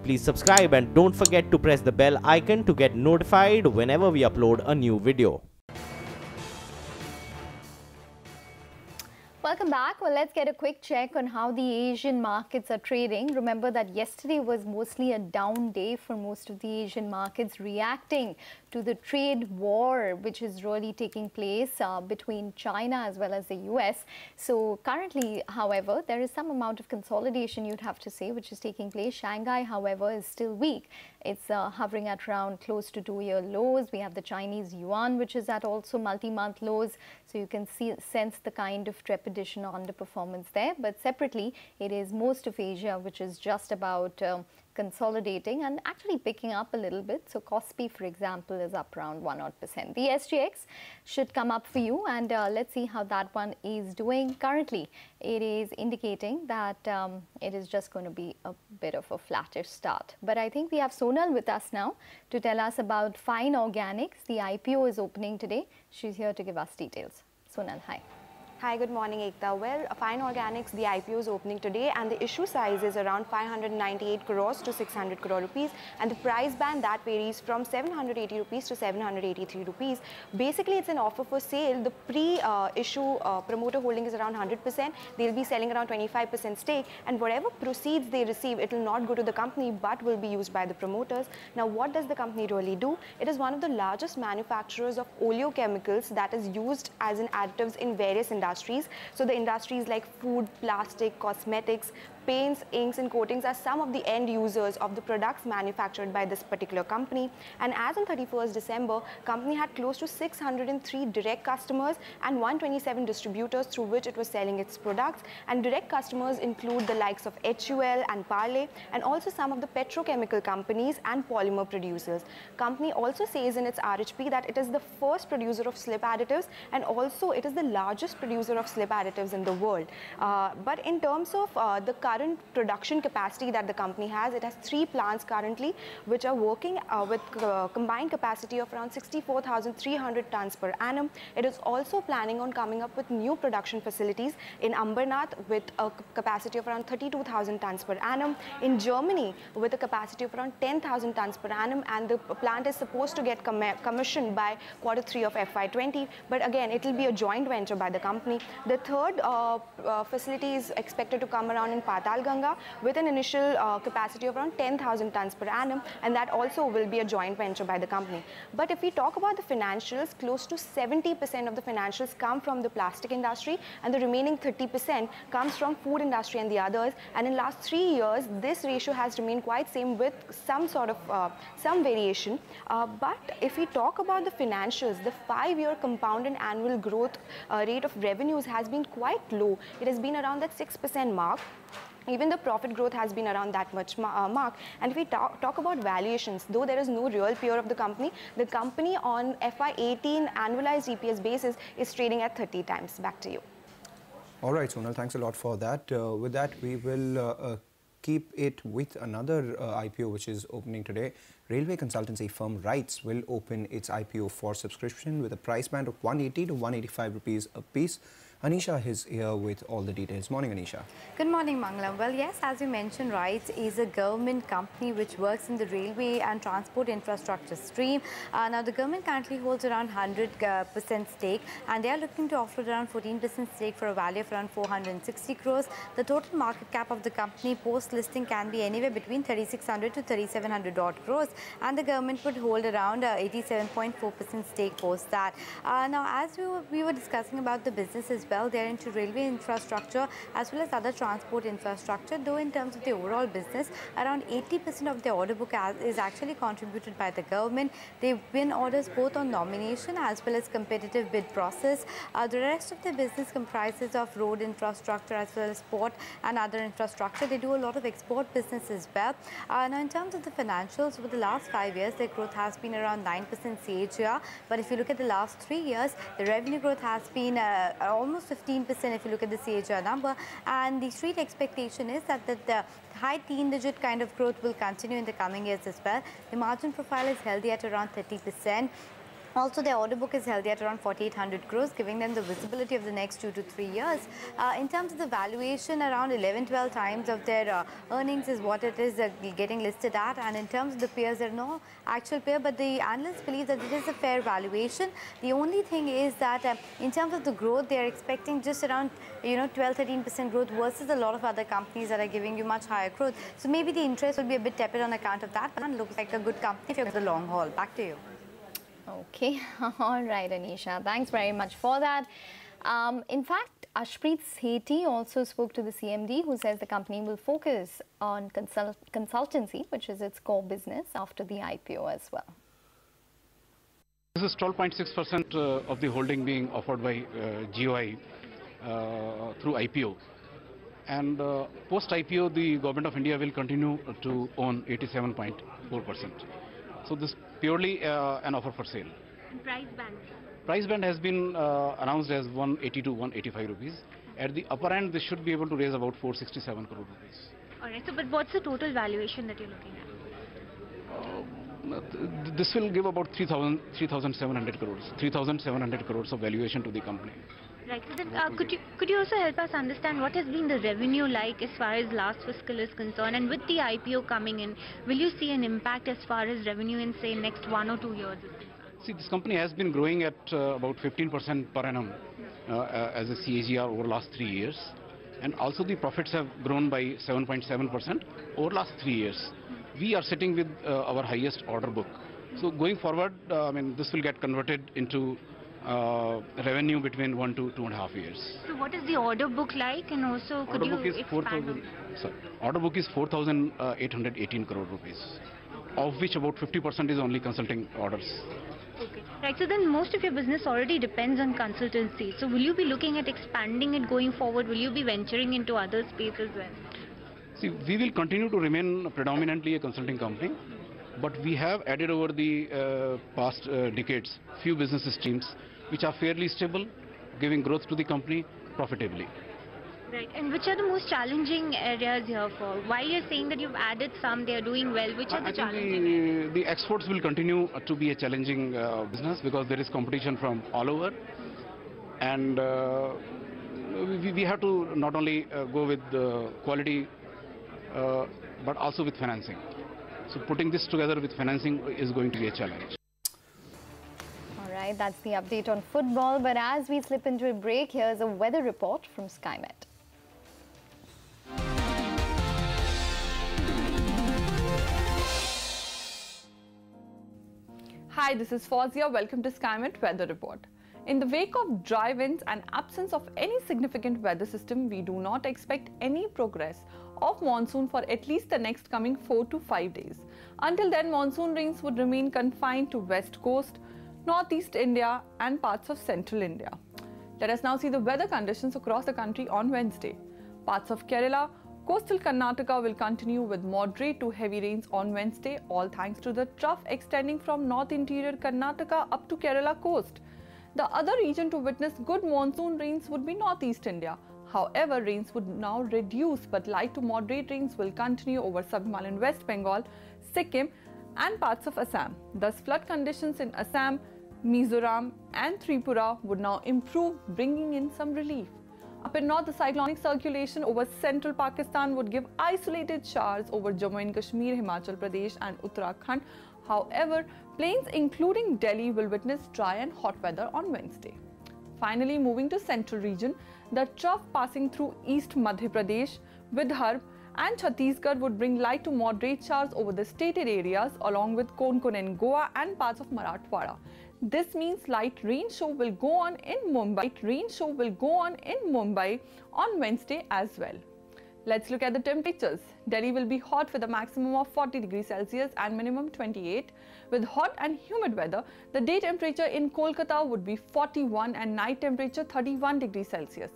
please subscribe and don't forget to press the bell icon to get notified whenever we upload a new video. Welcome back. Well, let's get a quick check on how the Asian markets are trading. Remember that yesterday was mostly a down day for most of the Asian markets, reacting to the trade war which is really taking place between China as well as the US. So currently, however, there is some amount of consolidation, you'd have to say, which is taking place. Shanghai, however, is still weak. It's hovering at around close to 2-year lows. We have the Chinese yuan, which is at also multi-month lows. So you can sense the kind of trepidation or underperformance there. But separately, it is most of Asia, which is just about consolidating and actually picking up a little bit. So Kospi, for example, is up around 1%. The SGX should come up for you, and let's see how that one is doing. Currently, it is indicating that it is just going to be a bit of a flattish start. But I think we have Sonal with us now to tell us about Fine Organics. The IPO is opening today. She's here to give us details. Sonal, hi. Hi, good morning, Ekta. Well, Fine Organics, the IPO is opening today, and the issue size is around 598 crores to 600 crore rupees, and the price band that varies from 780 rupees to 783 rupees. Basically, it's an offer for sale. The pre-issue promoter holding is around 100%. They'll be selling around 25% stake, and whatever proceeds they receive, it will not go to the company but will be used by the promoters. Now, what does the company really do? It is one of the largest manufacturers of oleochemicals that is used as an additives in various industries. So the industries like food, plastic, cosmetics, paints, inks and coatings are some of the end users of the products manufactured by this particular company. And as on 31st December, company had close to 603 direct customers and 127 distributors through which it was selling its products. And direct customers include the likes of HUL and Parle, and also some of the petrochemical companies and polymer producers. Company also says in its RHP that it is the first producer of slip additives, and also it is the largest producer of slip additives in the world. But in terms of the current production capacity that the company has, it has 3 plants currently which are working with combined capacity of around 64,300 tons per annum. It is also planning on coming up with new production facilities in Ambernath with a capacity of around 32,000 tons per annum, in Germany with a capacity of around 10,000 tons per annum, and the plant is supposed to get commissioned by Q3 of FY20, but again it will be a joint venture by the company. The third facility is expected to come around in Patalganga with an initial capacity of around 10,000 tons per annum, and that also will be a joint venture by the company. But if we talk about the financials, close to 70% of the financials come from the plastic industry, and the remaining 30% comes from food industry and the others. And in last 3 years, this ratio has remained quite same with some sort of some variation. But if we talk about the financials, the 5-year compounded annual growth rate of revenues has been quite low. It has been around that 6% mark. Even the profit growth has been around that much mark. And if we talk about valuations, though there is no real peer of the company on FY18 annualized EPS basis is trading at 30 times. Back to you. All right, Sonal, thanks a lot for that. With that, we will keep it with another IPO which is opening today. Railway consultancy firm RITES will open its IPO for subscription with a price band of 180 to 185 rupees a piece. Anisha is here with all the details. Morning, Anisha. Good morning, Mangalam. Well, yes, as you mentioned, RITES is a government company which works in the railway and transport infrastructure stream. Now, the government currently holds around 100% stake, and they are looking to offload around 14% stake for a value of around 460 crores. The total market cap of the company post-listing can be anywhere between 3,600 to 3,700 odd crores, and the government would hold around 87.4% stake post that. Now, as we were discussing about the business as well, they're into railway infrastructure as well as other transport infrastructure, though in terms of the overall business, around 80% of the order book is actually contributed by the government. They win orders both on nomination as well as competitive bid process. The rest of the business comprises of road infrastructure as well as port and other infrastructure. They do a lot of export business as well. Now, in terms of the financials, over the last 5 years, their growth has been around 9% CAGR. But if you look at the last 3 years, the revenue growth has been almost 15% if you look at the CAGR number. And the street expectation is that the high teen-digit kind of growth will continue in the coming years as well. The margin profile is healthy at around 30%. Also, their order book is healthy at around 4,800 crores, giving them the visibility of the next 2 to 3 years. In terms of the valuation, around 11-12 times of their earnings is what it is getting listed at. And in terms of the peers, there are no actual peer, but the analysts believe that it is a fair valuation. The only thing is that in terms of the growth, they are expecting just around 12-13% growth versus a lot of other companies that are giving you much higher growth. So maybe the interest will be a bit tepid on account of that, but it looks like a good company if you're in the long haul. Back to you. Okay, all right, Anisha. Thanks very much for that. In fact, Ashpreet Sethi also spoke to the CMD, who says the company will focus on consultancy, which is its core business, after the IPO as well. This is 12.6% of the holding being offered by GOI through IPO. And post-IPO, the Government of India will continue to own 87.4%. So this is purely an offer for sale. And price band? Price band has been announced as 180 to 185 rupees. At the upper end, they should be able to raise about 467 crore rupees. All right. So, but what's the total valuation that you're looking at? This will give about 3,700 crores. 3,700 crores of valuation to the company. Right. So then, could you also help us understand what has been the revenue like as far as last fiscal is concerned, and with the IPO coming in, will you see an impact as far as revenue in say next 1 or 2 years? See, this company has been growing at about 15% per annum as a CAGR over the last 3 years, and also the profits have grown by 7.7% over the last 3 years. We are sitting with our highest order book. So going forward, I mean, this will get converted into revenue between 1 to 2.5 years. So what is the order book like, and also could you expand on that? Order book is 4,818 crore rupees, of which about 50% is only consulting orders. Okay. Right. So then most of your business already depends on consultancy. So will you be looking at expanding it going forward? Will you be venturing into other spaces as well? See, we will continue to remain predominantly a consulting company, but we have added over the past decades few business streams which are fairly stable, giving growth to the company profitably. Right. And which are the most challenging areas here for? While you're saying that you've added some, they are doing well, which are the challenging areas? The exports will continue to be a challenging business because there is competition from all over. And we have to not only go with the quality, but also with financing. So putting this together with financing is going to be a challenge. All right, that's the update on football. But as we slip into a break, here's a weather report from SkyMet. Hi, this is Fawzia. Welcome to SkyMet Weather Report. In the wake of dry winds and absence of any significant weather system, we do not expect any progress of monsoon for at least the next coming 4 to 5 days. Until then, monsoon rains would remain confined to West Coast, Northeast India and parts of Central India. Let us now see the weather conditions across the country on Wednesday. Parts of Kerala, coastal Karnataka will continue with moderate to heavy rains on Wednesday, all thanks to the trough extending from north interior Karnataka up to Kerala coast. The other region to witness good monsoon rains would be Northeast India. However, rains would now reduce, but light to moderate rains will continue over sub-Himalayan West Bengal, Sikkim and parts of Assam. Thus, flood conditions in Assam, Mizoram and Tripura would now improve, bringing in some relief. Up in north, the cyclonic circulation over central Pakistan would give isolated showers over Jammu and Kashmir, Himachal Pradesh and Uttarakhand. However, plains including Delhi will witness dry and hot weather on Wednesday. Finally, moving to central region, the trough passing through East Madhya Pradesh, Vidarbha and Chhattisgarh would bring light to moderate showers over the stated areas along with Konkan and Goa and parts of Marathwada. This means light rain show will go on in Mumbai. On Wednesday as well. Let's look at the temperatures. Delhi will be hot with a maximum of 40 degrees Celsius and minimum 28. With hot and humid weather, the day temperature in Kolkata would be 41 and night temperature 31 degrees Celsius.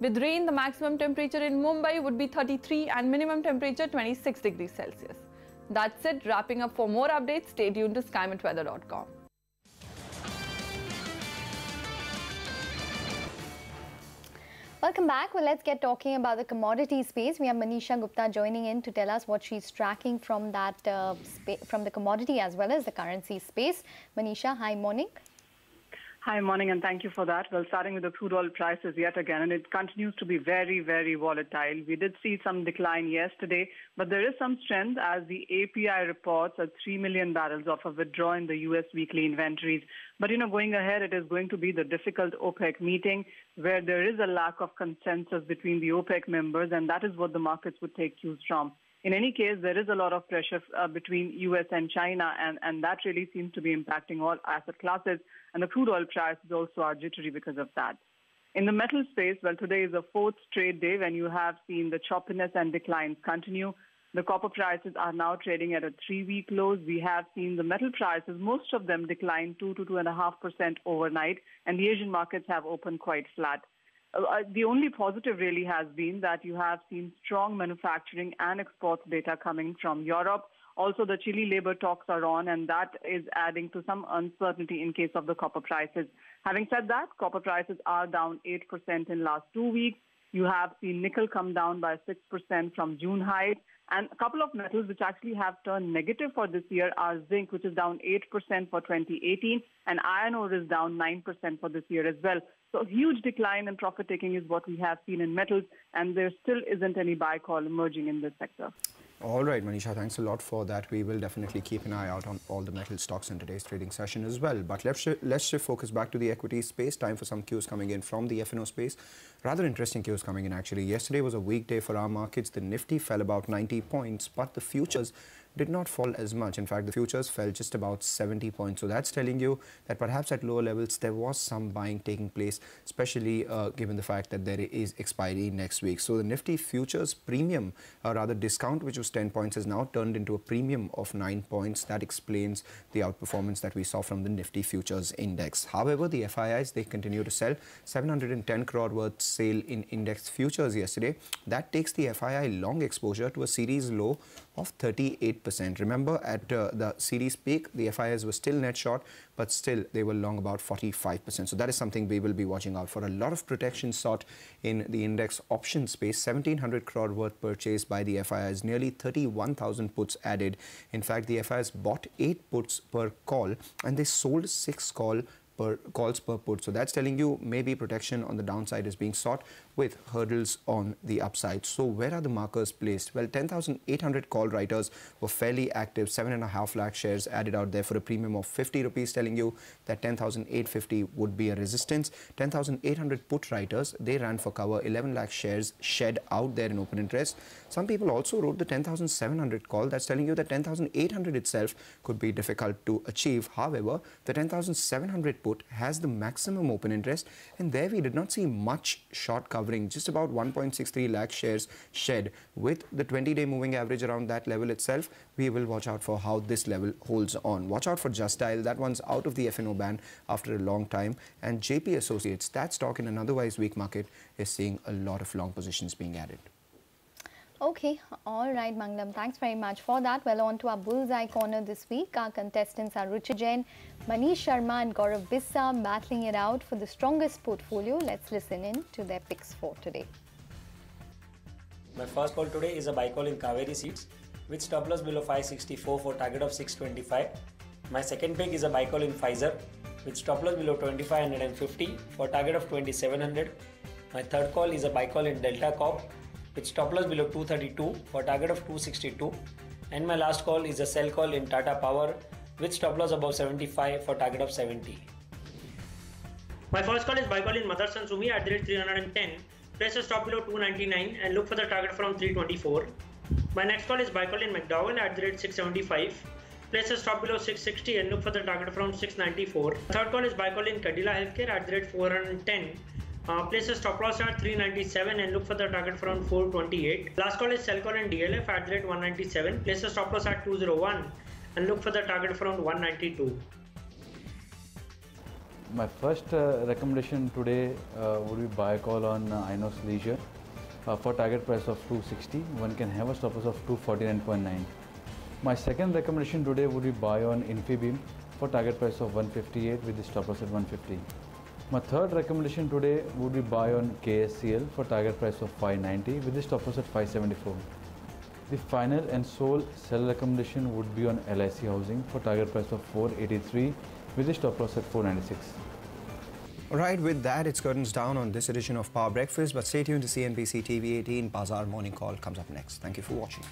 With rain, the maximum temperature in Mumbai would be 33 and minimum temperature 26 degrees Celsius. That's it. Wrapping up. For more updates, stay tuned to skymetweather.com. Welcome back. Well, let's get talking about the commodity space. We have Manisha Gupta joining in to tell us what she's tracking from that from the commodity as well as the currency space. Manisha, hi, morning. Hi, morning, and thank you for that. Well, starting with the crude oil prices yet again, and it continues to be very, very volatile. We did see some decline yesterday, but there is some strength as the API reports at 3 million barrels of a withdrawal in the U.S. weekly inventories. But, going ahead, it is going to be the difficult OPEC meeting where there is a lack of consensus between the OPEC members, and that is what the markets would take cues from. In any case, there is a lot of pressure between U.S. and China, and that really seems to be impacting all asset classes. And the crude oil prices also are jittery because of that. In the metal space, well, today is the fourth straight day when you have seen the choppiness and declines continue. The copper prices are now trading at a 3-week lows. We have seen the metal prices, most of them decline 2 to 2.5% overnight, and the Asian markets have opened quite flat. The only positive really has been that you have seen strong manufacturing and exports data coming from Europe. Also, the Chile labor talks are on, and that is adding to some uncertainty in case of the copper prices. Having said that, copper prices are down 8% in last 2 weeks. You have seen nickel come down by 6% from June highs. And a couple of metals which actually have turned negative for this year are zinc, which is down 8% for 2018, and iron ore is down 9% for this year as well. So huge decline in profit taking is what we have seen in metals, and there still isn't any buy call emerging in this sector. All right, Manisha, thanks a lot for that. We will definitely keep an eye out on all the metal stocks in today's trading session as well. But let's shift focus back to the equity space. Time for some cues coming in from the F&O space. Rather interesting cues coming in, actually. Yesterday was a weak day for our markets. The Nifty fell about 90 points, but the futures did not fall as much. In fact, the futures fell just about 70 points. So that's telling you that perhaps at lower levels, there was some buying taking place, especially given the fact that there is expiry next week. So the Nifty futures premium, or rather discount, which was 10 points, has now turned into a premium of 9 points. That explains the outperformance that we saw from the Nifty futures index. However, the FIIs, they continue to sell 710 crore worth sale in index futures yesterday. That takes the FII long exposure to a series low of 38%. Remember, at the series peak, the FIIs were still net short, but still they were long about 45%. So that is something we will be watching out for. A lot of protection sought in the index option space. 1,700 crore worth purchased by the FIIs, nearly 31,000 puts added. In fact, the FIIs bought 8 puts per call and they sold 6 calls per put. So that's telling you maybe protection on the downside is being sought with hurdles on the upside. So where are the markers placed? Well, 10,800 call writers were fairly active. 7.5 lakh shares added out there for a premium of 50 rupees, telling you that 10,850 would be a resistance. 10,800 put writers, they ran for cover. 11 lakh shares shed out there in open interest. Some people also wrote the 10,700 call. That's telling you that 10,800 itself could be difficult to achieve. However, the 10,700 put has the maximum open interest, and there we did not see much short covering, just about 1.63 lakh shares shed. With the 20-day moving average around that level itself, we will watch out for how this level holds on. Watch out for Just Dial. That one's out of the F&O ban after a long time. And JP Associates, that stock in an otherwise weak market, is seeing a lot of long positions being added. Okay, all right, Mangalam. Thanks very much for that. Well, on to our bullseye corner this week. Our contestants are Ruchi Jain, Manish Sharma and Gaurav Bissa battling it out for the strongest portfolio. Let's listen in to their picks for today. My first call today is a buy call in Karvy Seeds with stop loss below 564 for target of 625. My second pick is a buy call in Pfizer with stop loss below 2550 for target of 2700. My third call is a buy call in Delta Corp with stop loss below 232 for target of 262. And my last call is a sell call in Tata Power with stop loss above 75 for target of 70. My first call is buy call in Motherson Sumi at the rate 310. Place a stop below 299 and look for the target from 324. My next call is buy call in McDowell at the rate 675. Place a stop below 660 and look for the target from 694. Third call is buy call in Cadila Healthcare at the rate 410. Place a stop loss at 397 and look for the target from 428. Last call is sell call in DLF at the rate 197. Place a stop loss at 201 and look for the target from 192. My first recommendation today would be buy call on Inos Leisure for target price of 260. One can have a stop loss of 249.9. My second recommendation today would be buy on Infibeam for target price of 158 with the stop loss at 150. My third recommendation today would be buy on KSCL for target price of 590 with the stop loss at 574. The final and sole sell recommendation would be on LIC Housing for target price of 483 with the stop loss at 496. All right, with that, it's curtains down on this edition of Power Breakfast, but stay tuned to CNBC TV18. Bazaar Morning Call comes up next. Thank you for watching.